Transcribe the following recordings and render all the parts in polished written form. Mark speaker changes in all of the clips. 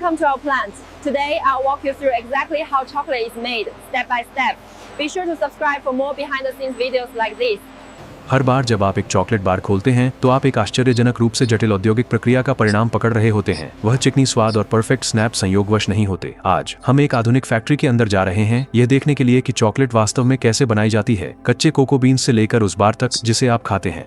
Speaker 1: Welcome to our plant. Today, I'll walk you through exactly how chocolate is made, step by step. Be sure to subscribe for more behind-the-scenes videos like this.
Speaker 2: हर बार जब आप एक chocolate bar खोलते हैं तो आप एक आश्चर्यजनक रूप से जटिल औद्योगिक प्रक्रिया का परिणाम पकड़ रहे होते हैं। वह चिकनी स्वाद और परफेक्ट स्नैप संयोगवश नहीं होते। आज हम एक आधुनिक फैक्ट्री के अंदर जा रहे हैं, यह देखने के लिए कि चॉकलेट वास्तव में कैसे बनाई जाती है, कच्चे कोको बीन्स से लेकर उस बार तक जिसे आप खाते हैं।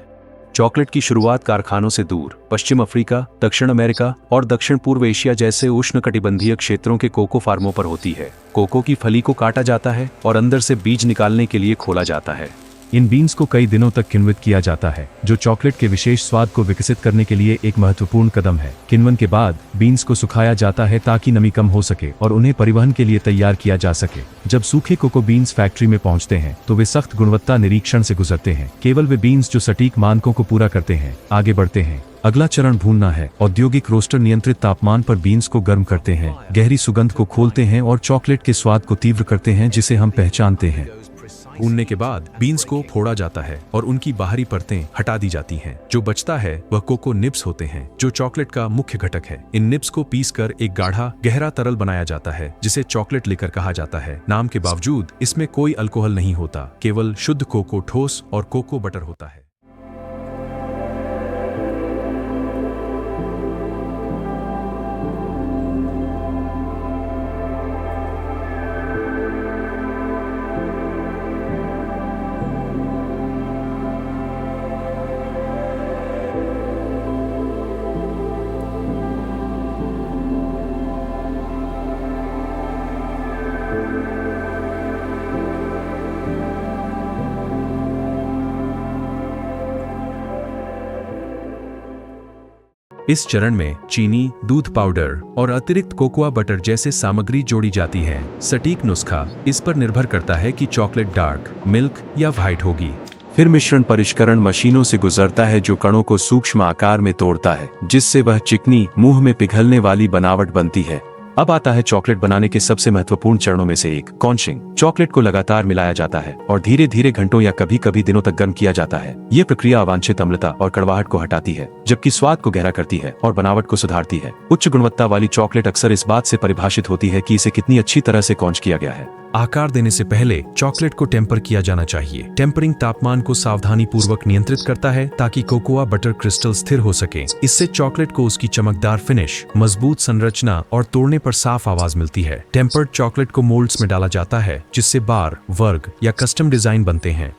Speaker 2: चॉकलेट की शुरुआत कारखानों से दूर पश्चिम अफ्रीका, दक्षिण अमेरिका और दक्षिण पूर्व एशिया जैसे उष्णकटिबंधीय क्षेत्रों के कोको फार्मों पर होती है। कोको की फली को काटा जाता है और अंदर से बीज निकालने के लिए खोला जाता है। इन बीन्स को कई दिनों तक किण्वित किया जाता है, जो चॉकलेट के विशेष स्वाद को विकसित करने के लिए एक महत्वपूर्ण कदम है। किण्वन के बाद बीन्स को सुखाया जाता है ताकि नमी कम हो सके और उन्हें परिवहन के लिए तैयार किया जा सके। जब सूखे कोको बीन्स फैक्ट्री में पहुंचते हैं तो वे सख्त गुणवत्ता निरीक्षण से गुजरते हैं। केवल वे बीन्स जो सटीक मानकों को पूरा करते हैं आगे बढ़ते हैं। अगला चरण भूनना है। औद्योगिक रोस्टर नियंत्रित तापमान पर बीन्स को गर्म करते हैं, गहरी सुगंध को खोलते हैं और चॉकलेट के स्वाद को तीव्र करते हैं जिसे हम पहचानते हैं। भूनने के बाद बीन्स को फोड़ा जाता है और उनकी बाहरी परतें हटा दी जाती हैं। जो बचता है वह कोको निब्स होते हैं, जो चॉकलेट का मुख्य घटक है। इन निब्स को पीसकर एक गाढ़ा गहरा तरल बनाया जाता है जिसे चॉकलेट लिकर कहा जाता है। नाम के बावजूद इसमें कोई अल्कोहल नहीं होता, केवल शुद्ध कोको ठोस और कोको बटर होता है। इस चरण में चीनी, दूध पाउडर और अतिरिक्त कोकोआ बटर जैसे सामग्री जोड़ी जाती है। सटीक नुस्खा इस पर निर्भर करता है कि चॉकलेट डार्क, मिल्क या व्हाइट होगी। फिर मिश्रण परिष्करण मशीनों से गुजरता है जो कणों को सूक्ष्म आकार में तोड़ता है, जिससे वह चिकनी, मुंह में पिघलने वाली बनावट बनती है। अब आता है चॉकलेट बनाने के सबसे महत्वपूर्ण चरणों में से एक, कॉन्चिंग। चॉकलेट को लगातार मिलाया जाता है और धीरे धीरे घंटों या कभी कभी दिनों तक गर्म किया जाता है। ये प्रक्रिया अवांछित अम्लता और कड़वाहट को हटाती है, जबकि स्वाद को गहरा करती है और बनावट को सुधारती है। उच्च गुणवत्ता वाली चॉकलेट अक्सर इस बात से परिभाषित होती है कि इसे कितनी अच्छी तरह से कॉन्च किया गया है। आकार देने से पहले चॉकलेट को टेम्पर किया जाना चाहिए। टेम्परिंग तापमान को सावधानी पूर्वक नियंत्रित करता है ताकि कोकोआ बटर क्रिस्टल स्थिर हो सके। इससे चॉकलेट को उसकी चमकदार फिनिश, मजबूत संरचना और तोड़ने पर साफ आवाज मिलती है। टेम्पर्ड चॉकलेट को मोल्ड्स में डाला जाता है जिससे बार, वर्ग या कस्टम डिजाइन बनते हैं।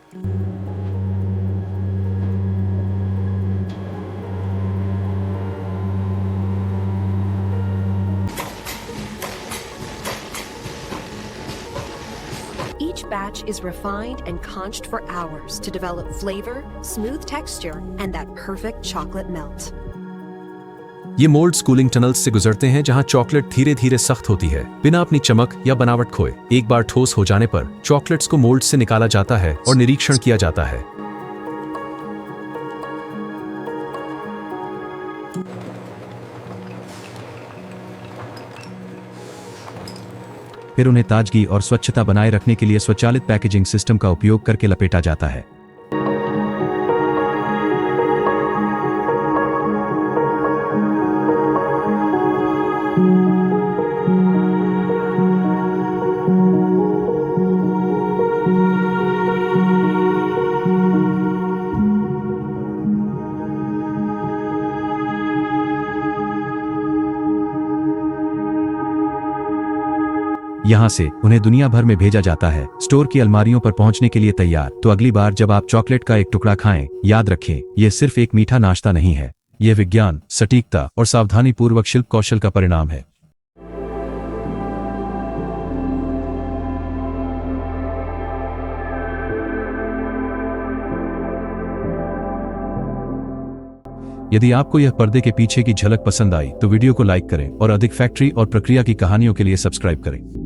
Speaker 3: Each batch is refined and conched for hours to develop flavor, smooth texture, and that perfect chocolate melt.
Speaker 2: ये मोल्ड्स कूलिंग टनल्स से गुजरते हैं जहां चॉकलेट धीरे धीरे सख्त होती है, बिना अपनी चमक या बनावट खोए। एक बार ठोस हो जाने पर चॉकलेट्स को मोल्ड से निकाला जाता है और निरीक्षण किया जाता है। फिर उन्हें ताजगी और स्वच्छता बनाए रखने के लिए स्वचालित पैकेजिंग सिस्टम का उपयोग करके लपेटा जाता है। यहाँ से उन्हें दुनिया भर में भेजा जाता है, स्टोर की अलमारियों पर पहुंचने के लिए तैयार। तो अगली बार जब आप चॉकलेट का एक टुकड़ा खाएं, याद रखें, यह सिर्फ एक मीठा नाश्ता नहीं है, यह विज्ञान, सटीकता और सावधानी पूर्वक शिल्प कौशल का परिणाम है। यदि आपको यह पर्दे के पीछे की झलक पसंद आई तो वीडियो को लाइक करें और अधिक फैक्ट्री और प्रक्रिया की कहानियों के लिए सब्सक्राइब करें।